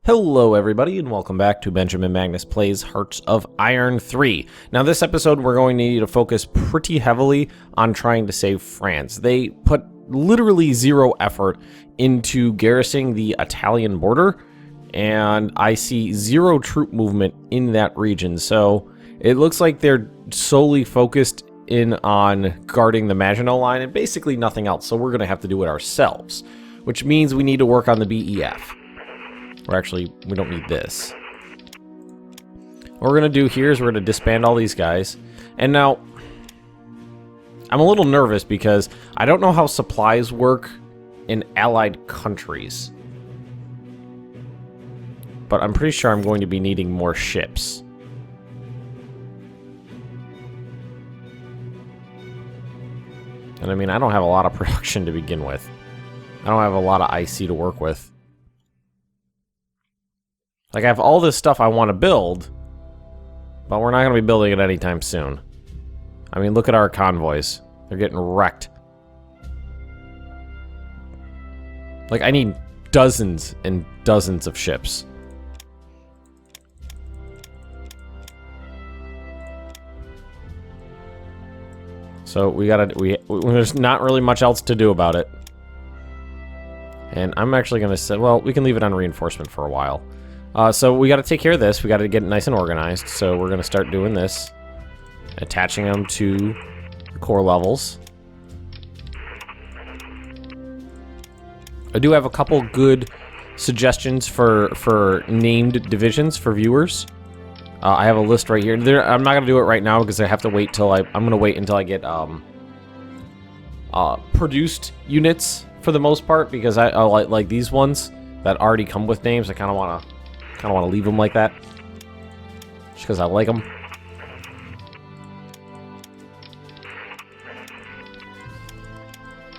Hello everybody and welcome back to Benjamin Magnus Plays Hearts of Iron 3. Now this episode we're going to need to focus pretty heavily on trying to save France. They put literally zero effort into garrisoning the Italian border, and I see zero troop movement in that region. So it looks like they're solely focused in on guarding the Maginot Line and basically nothing else. So we're going to have to do it ourselves, which means we need to work on the BEF. Or actually, we don't need this. What we're going to do here is we're going to disband all these guys. And now, I'm a little nervous because I don't know how supplies work in allied countries. But I'm pretty sure I'm going to be needing more ships. And I mean, I don't have a lot of production to begin with. I don't have a lot of IC to work with. Like, I have all this stuff I want to build, but we're not going to be building it anytime soon. I mean, look at our convoys. They're getting wrecked. Like, I need dozens and dozens of ships. So there's not really much else to do about it. And I'm actually going to say, well, we can leave it on reinforcement for a while. So we got to take care of this. We got to get it nice and organized. So we're going to start doing this, attaching them to the core levels. I do have a couple good suggestions for named divisions for viewers. I have a list right here. I'm not going to do it right now because I have to wait till I'm going to wait until I get produced units for the most part, because I like these ones that already come with names. I kind of want to leave them like that, just because I like them.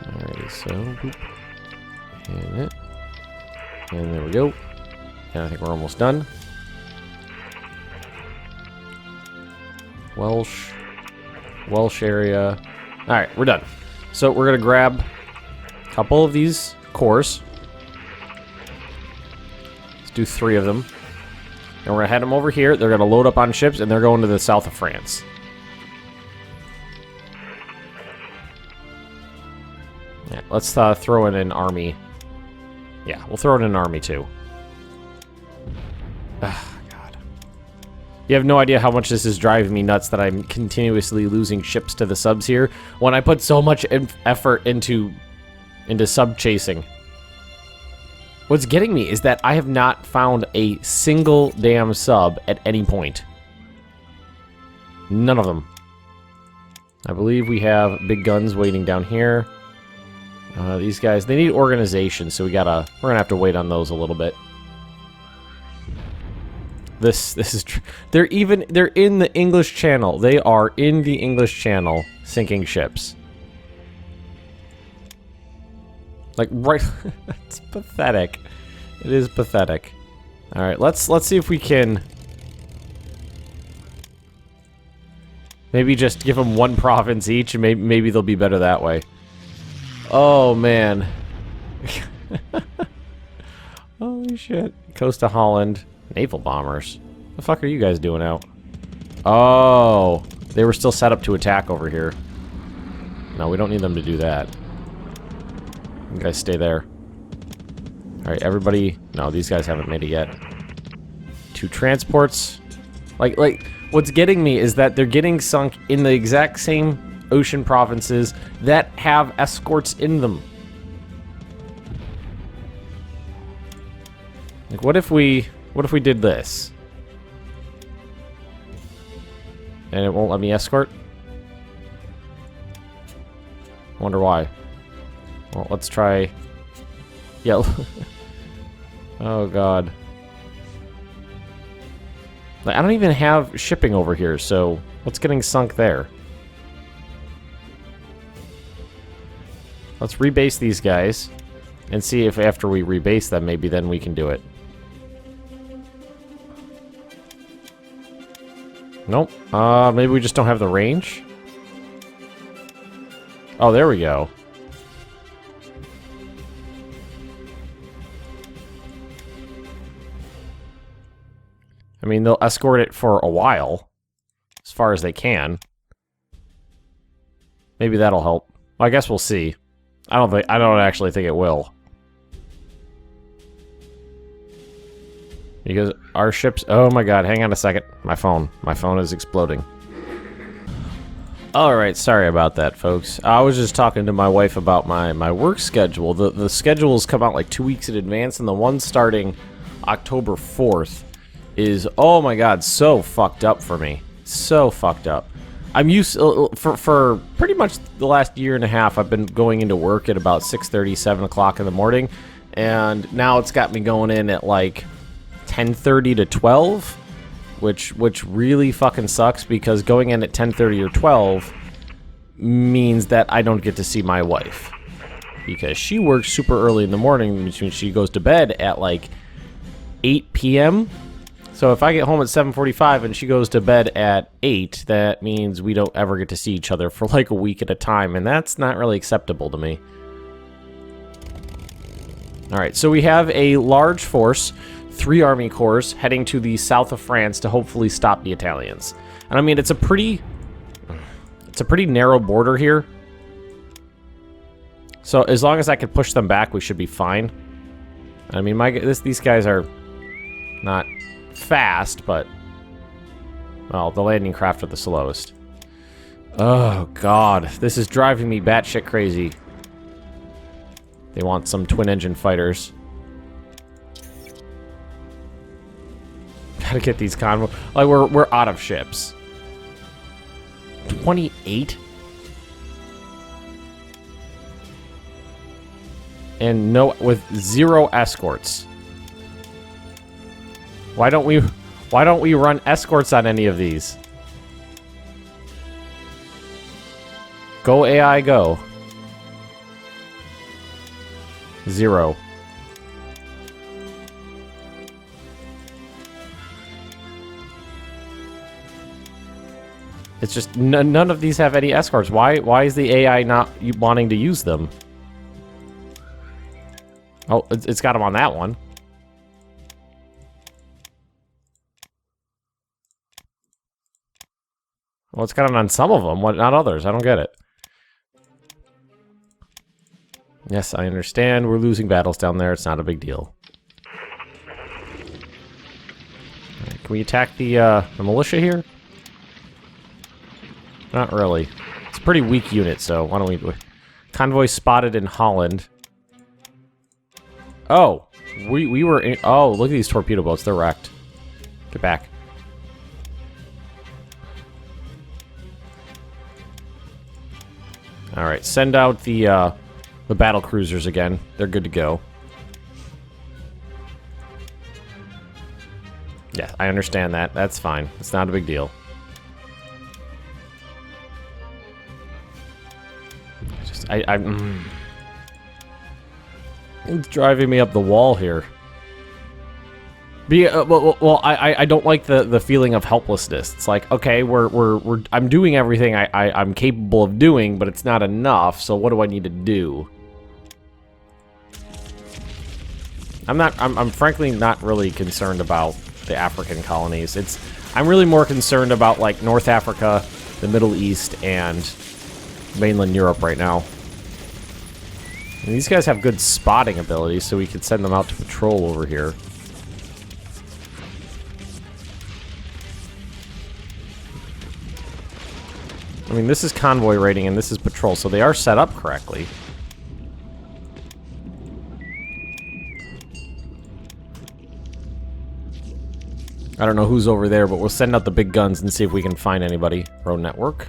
Alrighty, so boop, and there we go. And I think we're almost done. Welsh area. All right, we're done. So we're gonna grab a couple of these cores. Let's do 3 of them. And we're going to head them over here. They're going to load up on ships, and they're going to the south of France. Yeah, let's throw in an army. Yeah, we'll throw in an army, too. Ah, God. You have no idea how much this is driving me nuts that I'm continuously losing ships to the subs here, when I put so much effort into sub chasing. What's getting me is that I have not found a single damn sub at any point. None of them. I believe we have big guns waiting down here. These guys, they need organization, so we're gonna have to wait on those a little bit. This is they're in the English Channel. They are in the English Channel sinking ships. Like, right, it's pathetic. It is pathetic. All right, let's see if we can maybe just give them 1 province each, and maybe they'll be better that way. Oh man, holy shit! Coast of Holland, naval bombers. What the fuck are you guys doing out? Oh, they were still set up to attack over here. No, we don't need them to do that. You guys stay there. Alright, everybody... No, these guys haven't made it yet. 2 transports. Like, what's getting me is that they're getting sunk in the exact same ocean provinces that have escorts in them. Like, what if we did this? And it won't let me escort? Wonder why. Well, let's try... Yeah. Oh, God. Like, I don't even have shipping over here, so what's getting sunk there? Let's rebase these guys and see if after we rebase them, maybe then we can do it. Nope. Maybe we just don't have the range? Oh, there we go. I mean, they'll escort it for a while, as far as they can. Maybe that'll help. Well, I guess we'll see. I don't actually think it will. Because our ships... Oh my god, hang on a second. My phone is exploding. Alright, sorry about that, folks. I was just talking to my wife about my work schedule. The schedules come out like 2 weeks in advance, and the one starting October 4th is, oh my god, so fucked up for me. So fucked up. I'm used... For pretty much the last year and a half, I've been going into work at about 6:30, 7 o'clock in the morning, and now it's got me going in at like 10:30 to 12, which really fucking sucks, because going in at 10:30 or 12 means that I don't get to see my wife, because she works super early in the morning, which means she goes to bed at like 8 p.m. So if I get home at 7:45 and she goes to bed at 8, that means we don't ever get to see each other for like a week at a time, and that's not really acceptable to me. Alright, so we have a large force, 3 army corps, heading to the south of France to hopefully stop the Italians. And I mean, it's a pretty narrow border here. So as long as I can push them back, we should be fine. I mean, these guys are not fast, but, well, the landing craft are the slowest. Oh god, this is driving me batshit crazy. They want some twin-engine fighters. Gotta get these convoy. Like, we're out of ships. 28? And with 0 escorts. Why don't we run escorts on any of these? Go AI, go. 0. It's just none of these have any escorts. Why is the AI not wanting to use them? Oh, it's got them on that one. Well, it's got them on some of them, not others. I don't get it. Yes, I understand. We're losing battles down there. It's not a big deal. Right, can we attack the militia here? Not really. It's a pretty weak unit, so why don't we... Convoy spotted in Holland. Oh! We were in... Oh, look at these torpedo boats. They're wrecked. Get back. Alright, send out the battle cruisers again. They're good to go. Yeah, I understand that. That's fine. It's not a big deal. It's driving me up the wall here. I don't like the feeling of helplessness. It's like, okay, I'm doing everything I'm capable of doing, but it's not enough. So what do I need to do? I'm frankly not really concerned about the African colonies. I'm really more concerned about like North Africa, the Middle East, and mainland Europe right now. And these guys have good spotting abilities, so we could send them out to patrol over here. I mean, this is convoy raiding and this is patrol, so they are set up correctly. I don't know who's over there, but we'll send out the big guns and see if we can find anybody. Road network.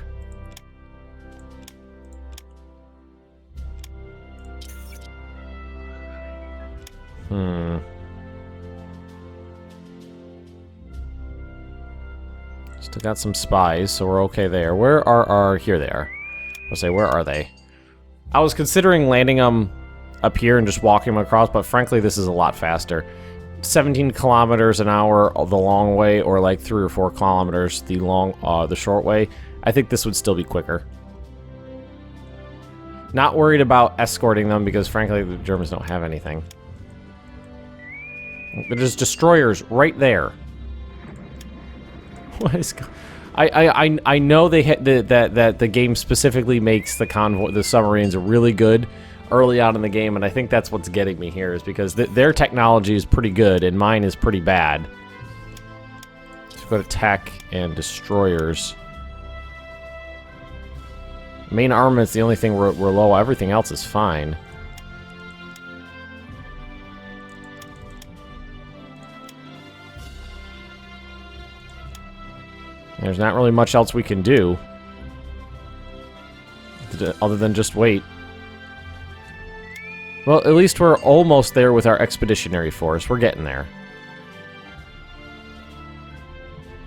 Still got some spies, so we're okay there. Where are our... Here they are. I'll say, where are they? I was considering landing them up here and just walking them across, but frankly, this is a lot faster. 17 kilometers an hour the long way, or like 3 or 4 kilometers the short way. I think this would still be quicker. Not worried about escorting them because frankly the Germans don't have anything. There's destroyers right there. What is... I know they that the game specifically makes the convoy, the submarines really good early on in the game, and I think that's what's getting me here, is because their technology is pretty good and mine is pretty bad. Let's go to tech and destroyers. Main armament's the only thing we're low. Everything else is fine. There's not really much else we can do other than just wait. Well, at least we're almost there with our expeditionary force. We're getting there.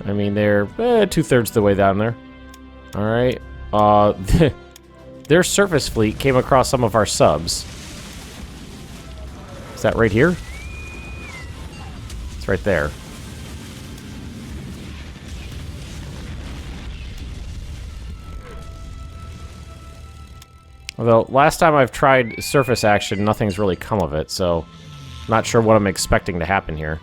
I mean, they're 2/3 the way down there. All right. Their surface fleet came across some of our subs. Is that right here? It's right there. Although, last time I've tried surface action, nothing's really come of it, so I'm not sure what I'm expecting to happen here.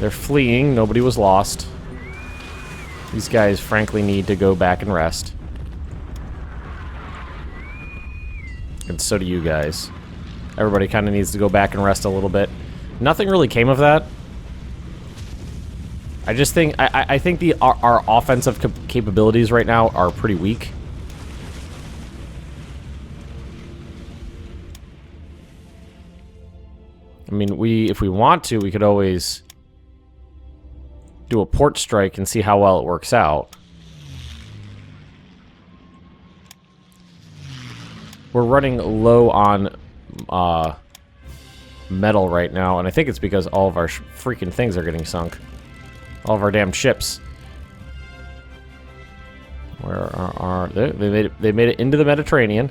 They're fleeing. Nobody was lost. These guys, frankly, need to go back and rest. And so do you guys. Everybody kind of needs to go back and rest a little bit. Nothing really came of that. I just think I think our offensive capabilities right now are pretty weak. I mean, if we want to, we could always do a port strike and see how well it works out. We're running low on metal right now, and I think it's because all of our freaking things are getting sunk. All of our damn ships. Where are they made it into the Mediterranean.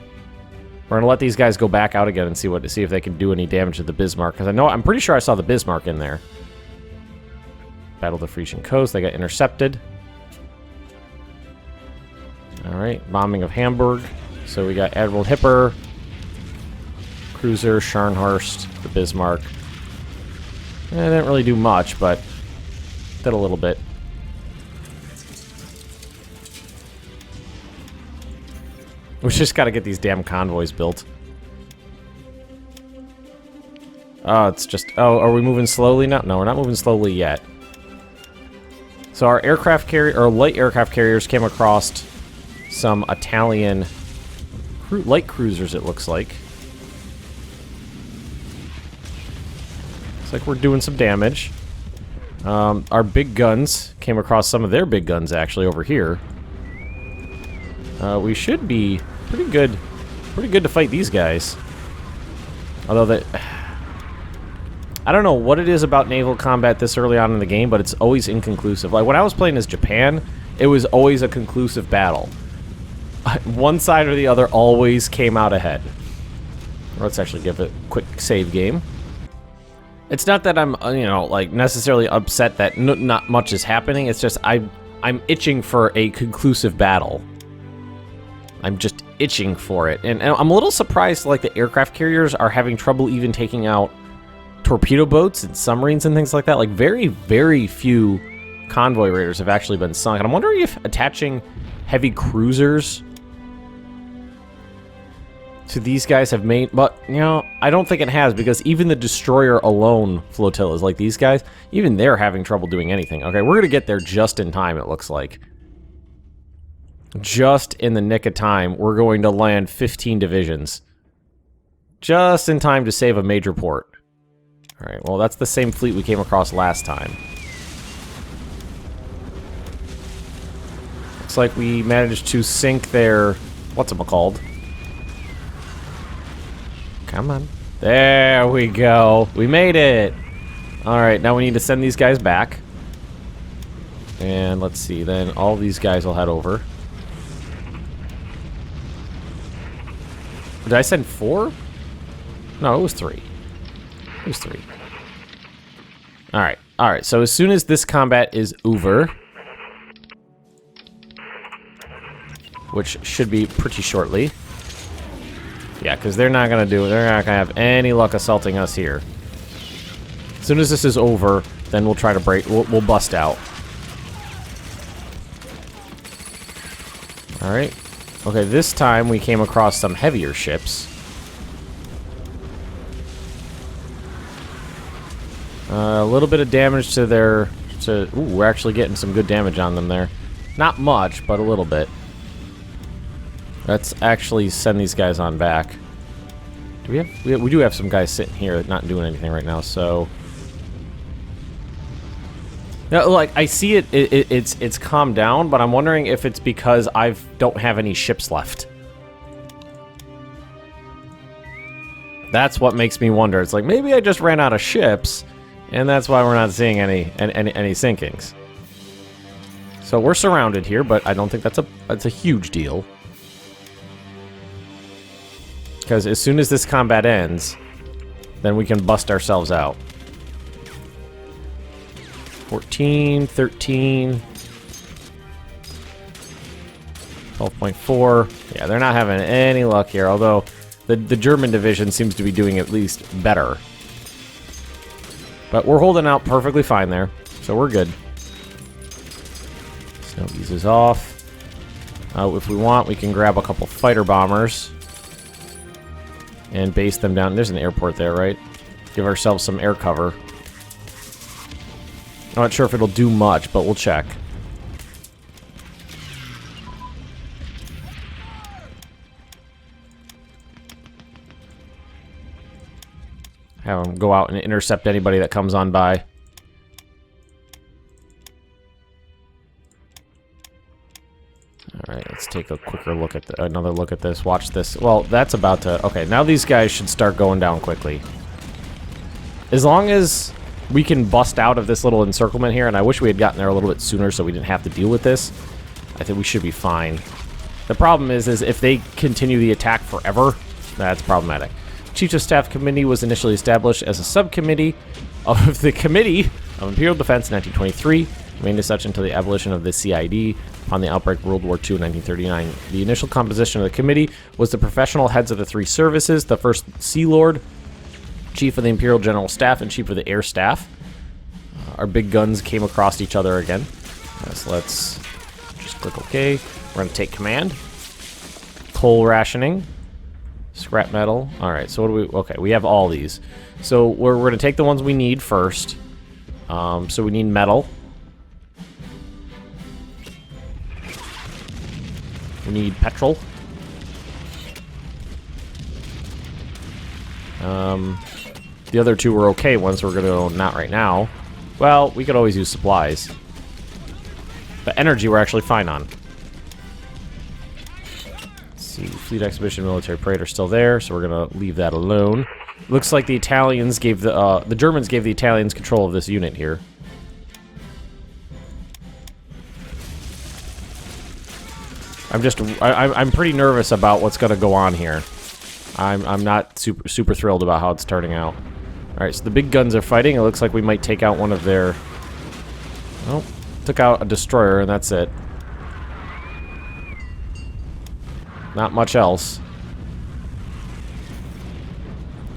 We're gonna let these guys go back out again and see if they can do any damage to the Bismarck, because I'm pretty sure I saw the Bismarck in there. Battle the Frisian coast. They got intercepted. All right, bombing of Hamburg. So we got Admiral Hipper, cruiser, Scharnhorst, the Bismarck. They didn't really do much, but did a little bit. We just got to get these damn convoys built. Oh, it's just... Oh, are we moving slowly now? No, we're not moving slowly yet. So our aircraft carrier, or light aircraft carriers, came across some Italian light cruisers, it looks like. Looks like we're doing some damage. Our big guns came across some of their big guns, actually, over here. We should be pretty good to fight these guys. Although I don't know what it is about naval combat this early on in the game, but it's always inconclusive. Like, when I was playing as Japan, it was always a conclusive battle. One side or the other always came out ahead. Let's actually give it a quick save game. It's not that I'm, you know, like, necessarily upset that not much is happening. It's just I'm itching for a conclusive battle. I'm just itching for it. And I'm a little surprised, like, the aircraft carriers are having trouble even taking out torpedo boats and submarines and things like that. Like, very, very few convoy raiders have actually been sunk. And I'm wondering if attaching heavy cruisers to these guys have made... But, you know, I don't think it has, because even the destroyer alone flotillas, like these guys, even they're having trouble doing anything. Okay, we're going to get there just in time, it looks like. Just in the nick of time, we're going to land 15 divisions. Just in time to save a major port. Alright, well, that's the same fleet we came across last time. Looks like we managed to sink their... what's-it-called? Come on. There we go. We made it! Alright, now we need to send these guys back. And let's see, then all these guys will head over. Did I send 4? No, it was 3. It was 3. Alright, alright, so as soon as this combat is over... which should be pretty shortly. Yeah, because they're not going to have any luck assaulting us here. As soon as this is over, then we'll try to break, we'll bust out. Alright. Okay, this time we came across some heavier ships. A little bit of damage to their... ooh, we're actually getting some good damage on them there. Not much, but a little bit. Let's actually send these guys on back. Do we have... We do have some guys sitting here not doing anything right now, so... Now, like, I see it's calmed down, but I'm wondering if it's because I don't have any ships left. That's what makes me wonder. It's like, maybe I just ran out of ships, and that's why we're not seeing any sinkings. So we're surrounded here, but I don't think that's a huge deal. Because as soon as this combat ends, then we can bust ourselves out. 14, 13, 12.4. Yeah, they're not having any luck here, although the German division seems to be doing at least better. But we're holding out perfectly fine there, so we're good. Snow eases off. If we want, we can grab a couple fighter bombers and base them down. There's an airport there, right? Give ourselves some air cover. I'm not sure if it'll do much, but we'll check. Have them go out and intercept anybody that comes on by. Alright, let's take a quicker look at another look at this. Watch this. Well, that's about to... Okay, now these guys should start going down quickly. As long as we can bust out of this little encirclement here, and I wish we had gotten there a little bit sooner so we didn't have to deal with this, I think we should be fine. The problem is if they continue the attack forever, that's problematic. Chief of Staff Committee was initially established as a subcommittee of the Committee of Imperial Defense in 1923, remained as such until the abolition of the CID upon the outbreak of World War II in 1939. The initial composition of the committee was the professional heads of the three services, the First Sea Lord, Chief of the Imperial General Staff, and Chief of the Air Staff. Our big guns came across each other again. So let's just click OK. We're going to take command. Coal rationing. Scrap metal. Alright, so what do we... Okay, we have all these. So we're going to take the ones we need first. So we need metal. We need petrol. The other two were okay ones, so we're going to not right now. Well, we could always use supplies. But energy we're actually fine on. Let's see, Fleet Exhibition, Military Parade are still there, so we're going to leave that alone. Looks like the Italians gave the Germans gave the Italians control of this unit here. I'm pretty nervous about what's going to go on here. I'm not super thrilled about how it's turning out. Alright, so the big guns are fighting. It looks like we might take out one of their... Oh, took out a destroyer, and that's it. Not much else.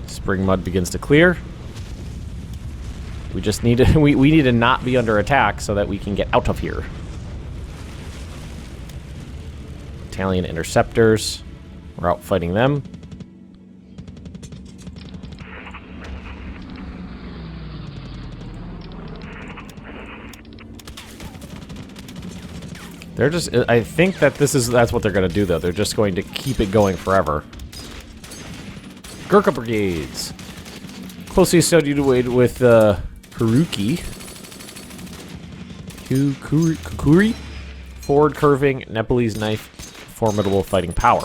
Spring mud begins to clear. We just need to... we need to not be under attack so that we can get out of here. Italian interceptors. We're out fighting them. They're just... I think that that's what they're going to do, though. They're just going to keep it going forever. Gurkha brigades. Closely associated with Haruki. Kukuri. Forward curving, Nepalese knife, formidable fighting power.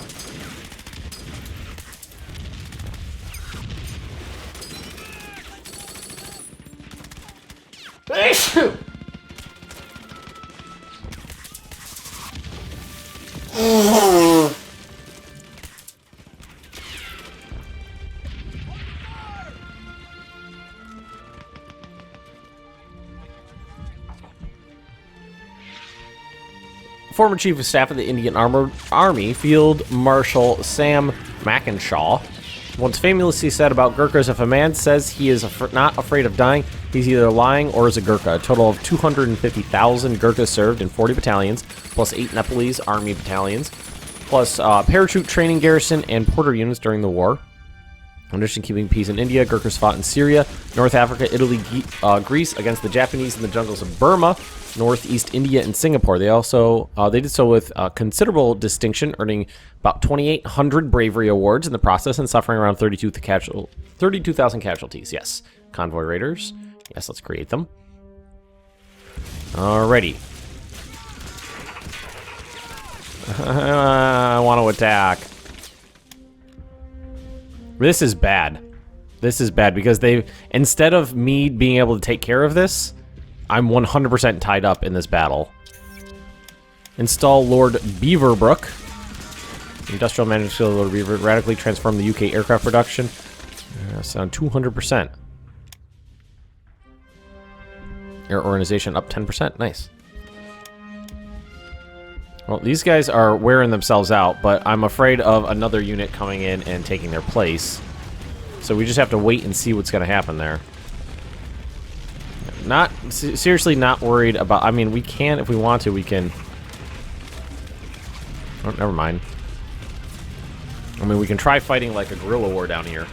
former Chief of Staff of the Indian Army, Field Marshal Sam Mackenshaw, once famously said about Gurkhas, if a man says he is not afraid of dying, he's either lying or is a Gurkha. A total of 250,000 Gurkhas served in 40 battalions, plus 8 Nepalese army battalions, plus parachute training garrison and porter units during the war. In addition to keeping peace in India, Gurkhas fought in Syria, North Africa, Italy, Greece, against the Japanese in the jungles of Burma, Northeast India, and Singapore. They also they did so with considerable distinction, earning about 2,800 bravery awards in the process and suffering around 32,000 casualties. Yes, convoy raiders. Yes, let's create them. Alrighty. I want to attack. This is bad. This is bad because instead of me being able to take care of this, I'm 100% tied up in this battle. Install Lord Beaverbrook. Industrial management skill Lord Beaver radically transform the UK aircraft production. That's on 200%. Air organization up 10%. Nice. Well, these guys are wearing themselves out, but I'm afraid of another unit coming in and taking their place. So we just have to wait and see what's going to happen there. Seriously not worried about... I mean, we can, if we want to, we can... Oh, never mind. I mean, we can try fighting like a guerrilla war down here.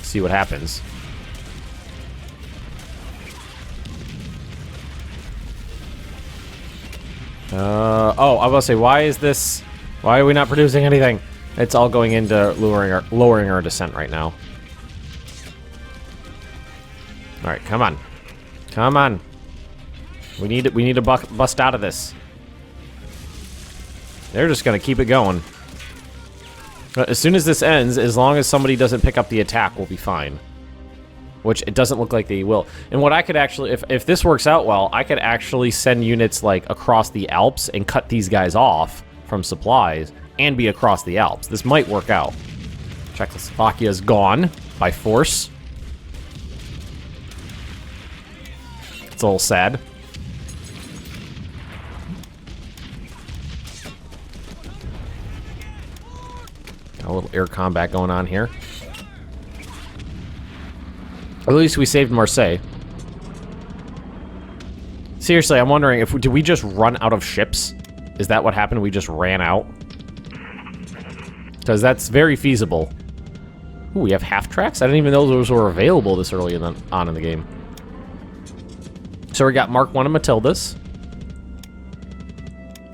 See what happens. Oh, I was gonna say, why are we not producing anything? It's all going into lowering our descent right now. All right, come on. Come on. We need to bust out of this. They're just gonna keep it going. As soon as this ends, as long as somebody doesn't pick up the attack, we'll be fine. Which it doesn't look like they will. And what I could actually, if this works out well, I could actually send units like across the Alps and cut these guys off from supplies and be across the Alps. This might work out. Czechoslovakia is gone by force. It's a little sad. Got a little air combat going on here. At least we saved Marseille. Seriously, I'm wondering did we just run out of ships? Is that what happened? We just ran out? Because that's very feasible. Ooh, we have half tracks? I didn't even know those were available this early on in the game. So we got Mark 1 and Matildas.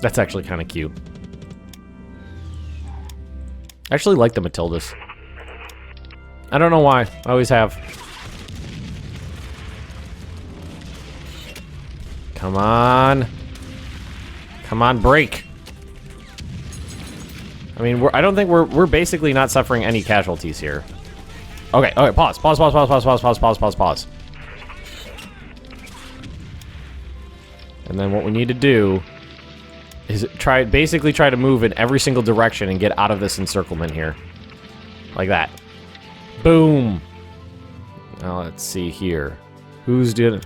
That's actually kind of cute. I actually like the Matildas. I don't know why. I always have. Come on. Come on, break. I mean, I don't think we're basically not suffering any casualties here. Okay, okay, pause. And then what we need to do is basically try to move in every single direction and get out of this encirclement here. Like that. Boom. Now let's see here. Who's gonna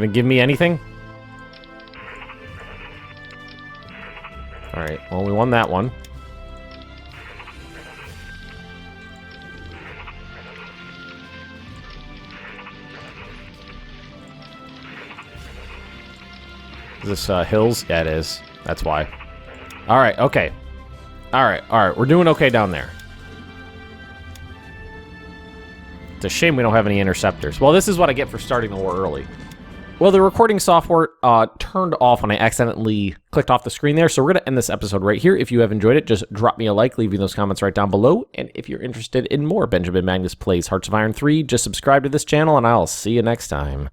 give me anything? Alright, well, we won that one. Is this hills? Yeah, it is. That's why. Alright, okay. Alright. We're doing okay down there. It's a shame we don't have any interceptors. Well, this is what I get for starting the war early. Well, the recording software turned off when I accidentally clicked off the screen there, so we're going to end this episode right here. If you have enjoyed it, just drop me a like, leave me those comments right down below. And if you're interested in more Benjamin Magnus Plays Hearts of Iron 3, just subscribe to this channel, and I'll see you next time.